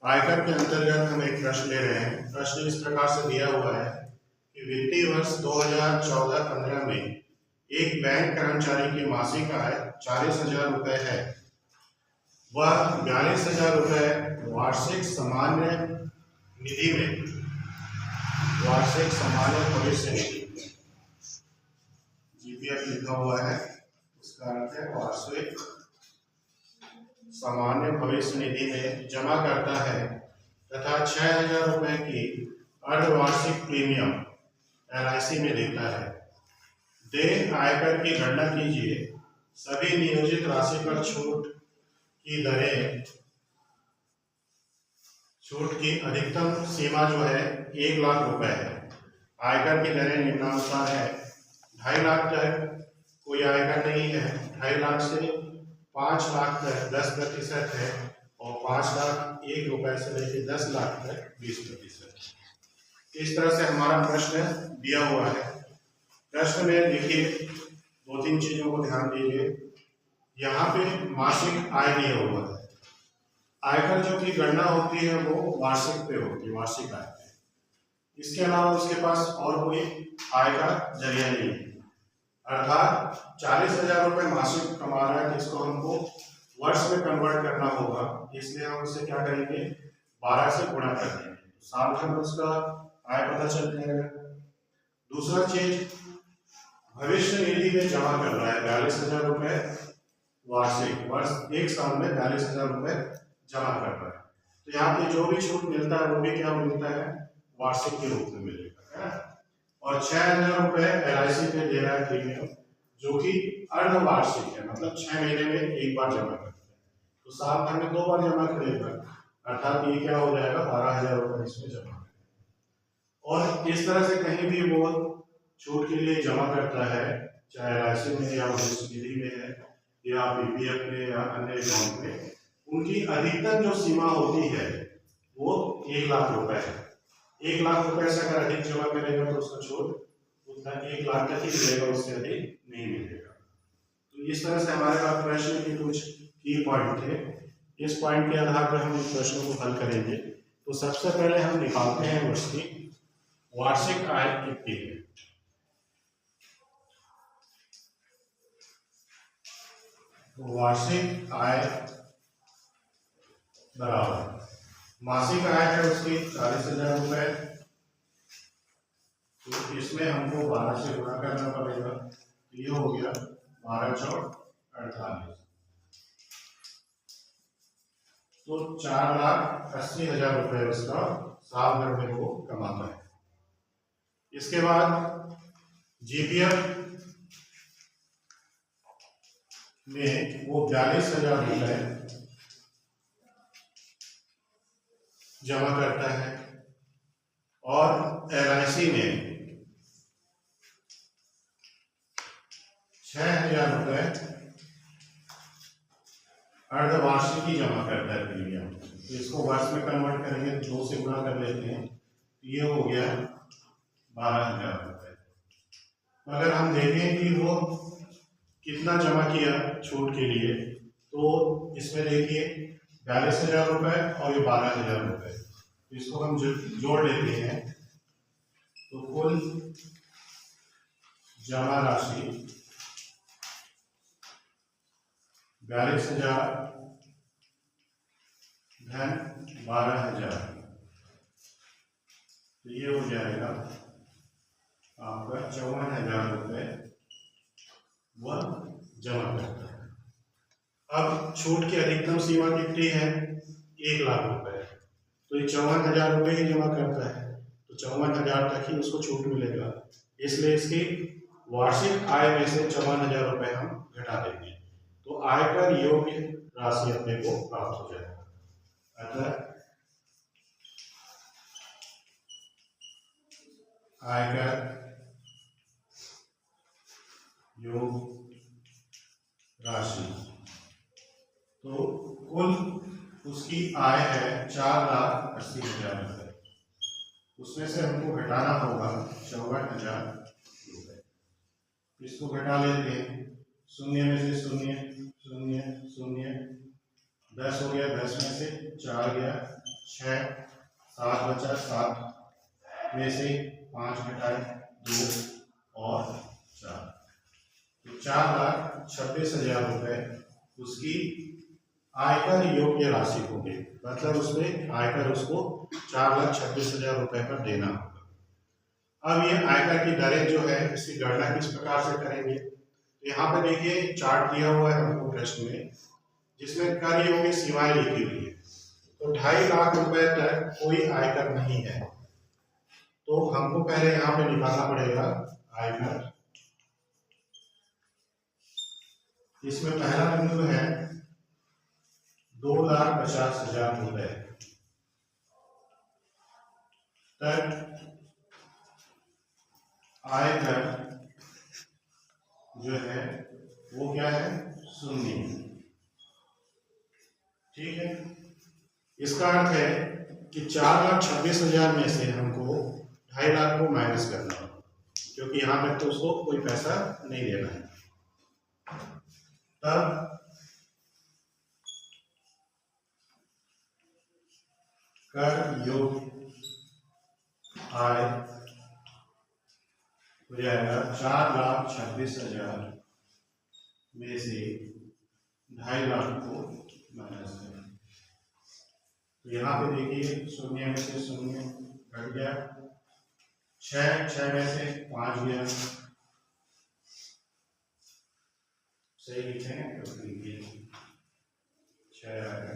आयकर के अंतर्गत हम एक प्रश्न ले रहे हैं। प्रश्न इस प्रकार से दिया हुआ है कि वित्तीय वर्ष 2014-15 में एक बैंक कर्मचारी की मासिक आय 40,000 रुपये है। वह 42,000 रुपये वार्षिक सामान्य निधि में, वार्षिक सामान्य भविष्य निधि जीपीएफ लिखा हुआ है, उसका अर्थ है वार्षिक सामान्य भविष्य निधि में जमा करता है तथा 6,000 रुपये की अर्धवार्षिक प्रीमियम LIC में देता है। देय आयकर की गणना कीजिए। सभी नियोजित राशि पर छूट की अधिकतम सीमा जो है 1 लाख रुपए है। आयकर की दरें निम्नानुसार है। 2.5 लाख तक कोई आयकर नहीं है। 2.5 लाख से 5 लाख तक 10% है और 5 लाख 1 रुपए से लेकर 10 लाख तक 20%। इस तरह से हमारा प्रश्न दिया हुआ है। प्रश्न में देखिए 2-3 चीजों को ध्यान दीजिए। यहाँ पे मासिक आय दिया हुआ है। आयकर जो की गणना होती है वो वार्षिक पे होती है, वार्षिक आय पे। इसके अलावा उसके पास और कोई आय का जरिया नहीं है। अर्थात 40,000 रुपये मासिक कमा रहा है, जिसको हमको वर्ष में कन्वर्ट करना होगा। इसलिए हम उसे क्या करेंगे, 12 से गुणा कर देंगे, साल भर में उसका आय पता चल जाएगा। दूसरा चीज, भविष्य निधि में जमा कर रहा है 42,000 रुपये वार्षिक, वर्ष एक साल में 42,000 रुपये जमा कर रहा है। तो यहाँ पे जो भी छूट मिलता है वो भी क्या मिलता है, वार्षिक के रूप में मिलेगा, है ना। और 6,000 रुपये LIC पे दे रहा है प्रीमियम, जो कि अर्धवार्षिक है, मतलब 6 महीने में एक बार जमा करता है। तो साल भर में 2 बार जमा करेगा, अर्थात ये क्या हो जाएगा, 12,000 रुपये इसमें जमा करेगा। और इस तरह से कहीं भी वो छूट के लिए जमा करता है, चाहे LIC में या भविष्य निधि में है या PPF में या अन्य अकाउंट में, उनकी अधिकतम जो सीमा होती है वो 1 लाख रुपए है। 1 लाख रुपए से अगर अधिक जमा करेगा तो उसका छूट उतना 1 लाख तक ही मिलेगा, उससे अधिक नहीं मिलेगा। तो इस तरह से हमारे पास प्रश्न के कुछ की पॉइंट थे। इस पॉइंट के आधार पर हम इस प्रश्न को हल करेंगे। तो सबसे पहले हम निकालते हैं वर्ष की वार्षिक आय कितनी है। वार्षिक आय बराबर मासिक आय है उसकी 40,000 रुपये। तो इसमें हमको 12 से गुणा करना पड़ेगा। तो ये हो गया 12 चौक 48। तो 4,80,000 रुपये उसका साल भर में वो कमाता है। इसके बाद GPF में वो 42,000 रुपये जमा करता है और LIC में 6,000 रुपये अर्धवार्षिक ही जमा करता है प्रीमियम। तो इसको वर्ष में कन्वर्ट करेंगे, 2 से गुणा कर लेते हैं। ये हो गया 12,000 रुपये। अगर हम देखें कि वो कितना जमा किया छूट के लिए, तो इसमें देखिए 42,000 रुपये और ये 12,000 रुपये, इसको हम जोड़ लेते हैं तो कुल जमा राशि 42,000 धन 12,000। तो ये हो जाएगा आपका 54,000 रुपये वह जमा करता है। अब छूट की अधिकतम सीमा कितनी है, 1 लाख रुपए। तो ये 54,000 रुपये ही जमा करता है, तो 54,000 तक ही उसको छूट मिलेगा। इसलिए इसकी वार्षिक आय में से 54,000 रुपये हम घटा देंगे, तो आयकर योग्य राशि अपने को प्राप्त हो जाएगा। अतः आयकर योग्य राशि, तो कुल उसकी आय है 4,80,000 रुपये। उसमें से हमको घटाना होगा 54,000 रुपये। इसको घटा लेते हैं, 0 में से 0 0 0 10 हो गया, 10 में से 4 गया, 6, 7 बचा, 7 में से 5 घटाए 2 और 4, तो 4,26,000 रुपये उसकी आयकर योग्य राशि होगी। मतलब उसमें आयकर उसको 4,26,000 रुपये पर देना होगा। अब ये आयकर की दरें जो है इसकी गणना किस प्रकार से करेंगे, तो यहाँ पे देखिए चार्ट दिया हुआ है हमको प्रश्न में, जिसमें कर योग्य सीमाएं लिखी हुई है। तो 2.5 लाख रुपए तक कोई आयकर नहीं है, तो हमको पहले यहाँ पे निकालना पड़ेगा आयकर। इसमें पहला बिंदु है 2,50,000 रुपए तक आयकर जो है वो क्या है, 0। ठीक है, इसका अर्थ है कि 4,26,000 में से हमको 2.5 लाख को माइनस करना होगा, क्योंकि यहाँ पे तो उसको कोई पैसा नहीं देना है। तब कर योग्य आय हो जाएगा 4,26,000 में से 2.5 लाख को माइनस करें। तो यहाँ पे देखिए 0 में से 0 घट गया, 6 में से 5 गया, सही लिखें तो लिखिए 6 आएगा,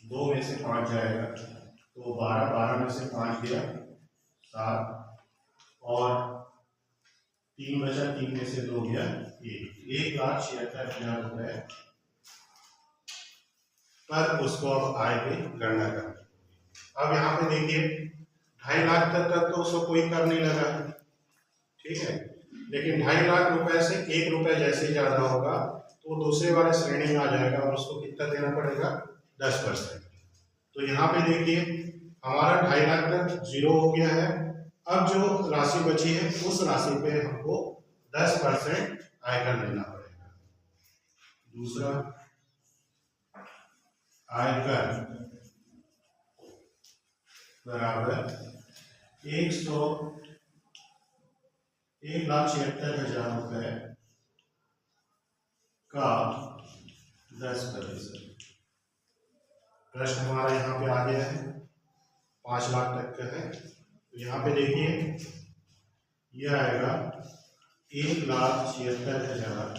2 में से 5 जाएगा तो 12 में से 5 गया 7 और 3 बचा, 3 में से 2 गया 1,76,000 रुपए पर उसको अब आय की गणना करनी। अब यहाँ पे देखिए 2.5 लाख तक तो उसको कोई कर नहीं लगा, ठीक है, लेकिन 2.5 लाख रुपए से 1 रुपए जैसे ही ज्यादा होगा तो दूसरे वाले श्रेणी में आ जाएगा और उसको कितना देना पड़ेगा, 10%। तो यहाँ पे देखिए हमारा 2.5 लाख तक 0 हो गया है। अब जो राशि बची है उस राशि पे हमको 10% आयकर देना पड़ेगा। दूसरा, आयकर बराबर 1,76,000 रुपए का 10%। प्रश्न हमारा यहाँ पे आ गया है, 5 लाख तक का है। तो यहाँ पे देखिए यह आएगा 1,76,000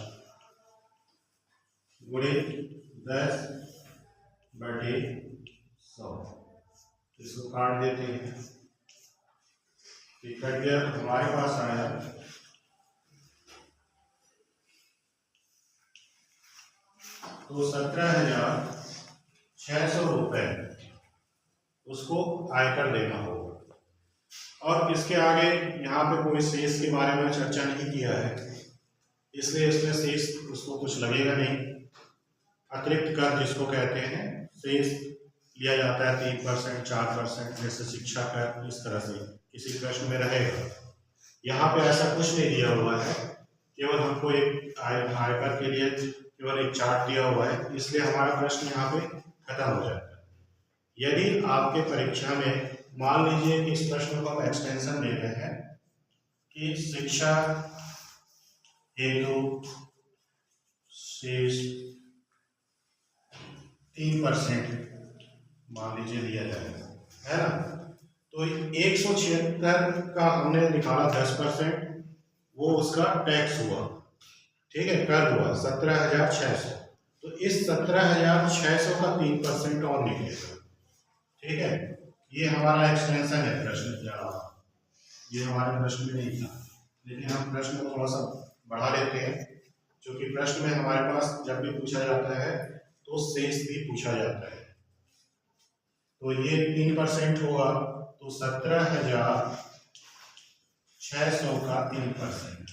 गुणे 10/100। इसको काट देते हैं, कट गया, हमारे पास आया 17,600 रुपए उसको आयकर देना होगा। और इसके आगे यहाँ पे कोई शेष के बारे में चर्चा नहीं किया है, इसलिए इसमें शेष उसको कुछ लगेगा नहीं। अतिरिक्त कर जिसको कहते हैं, शेष लिया जाता है 3%, 4%, जैसे शिक्षा कर, इस तरह से किसी प्रश्न में रहेगा। यहाँ पे ऐसा कुछ नहीं दिया हुआ है, केवल हमको एक आयकर के लिए केवल एक चार्ट दिया हुआ है, इसलिए हमारा प्रश्न यहाँ पे खत्म हो जाता है। यदि आपके परीक्षा में मान लीजिए कि इस प्रश्न को हम एक्सटेंशन ले रहे हैं कि शिक्षा हेतु शेष 3% मान लीजिए दिया जाएगा, है ना। तो 176 का हमने निकाला 10%, वो उसका टैक्स हुआ, ठीक है, कर हुआ 17,600। तो इस 17,600 का 3% और निकलेगा, ठीक है। ये हमारा एक्सटेंशन है प्रश्न का, ये हमारे प्रश्न में नहीं था, लेकिन हम प्रश्न को थोड़ा सा बढ़ा लेते हैं, क्योंकि प्रश्न में हमारे पास जब भी पूछा जाता है तो शेष भी पूछा जाता है। तो ये 3% होगा, तो 17,600 का 3%,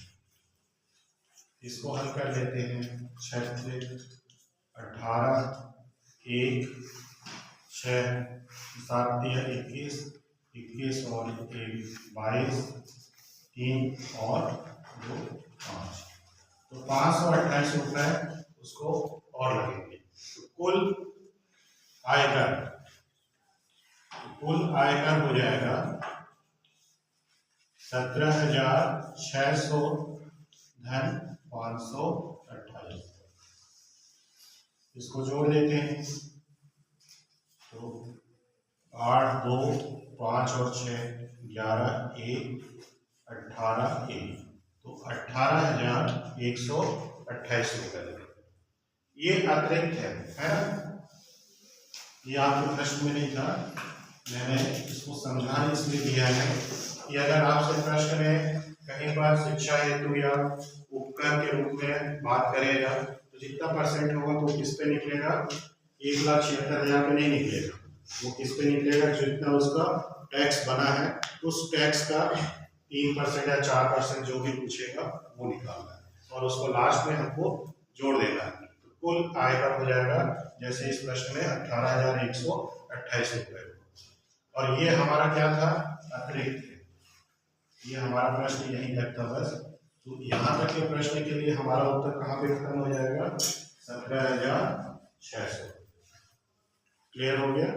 इसको हल कर लेते हैं। 6 से 18, 1, 6, 7 दिया 21, 21 और 1 22, 3 और 2 5, तो 528 रुपए उसको और लगेंगे। तो कुल आयकर, कुल आयकर हो जाएगा 17,600 धन 528। इसको जोड़ देते हैं तो 8, 2, 5 और 6 11, 1, 18, 1 तो 18,128 रुपये। ये अतिरिक्त है ना? ये आपके प्रश्न में नहीं था, मैंने इसको समझाने इसलिए दिया है कि अगर आपसे प्रश्न में कहीं पर शिक्षा हेतु या उपकर के रूप में बात करेगा तो जितना परसेंट होगा तो किस पे निकलेगा? 1,76,000 पे नहीं निकलेगा, वो किस पे निकलेगा? जितना उसका टैक्स बना है उस टैक्स का 3% या 4% जो भी पूछेगा वो निकालना है और उसको लास्ट में हमको जोड़ देना है। तो कुल आयकर हो जाएगा जैसे इस प्रश्न में 18,128 रुपये। और ये हमारा क्या था? अतिरिक्त है। ये हमारा प्रश्न यही तक था बस। तो यहाँ तक के प्रश्न के लिए हमारा उत्तर कहाँ पे खत्म हो जाएगा? 17,600। क्लियर हो गया?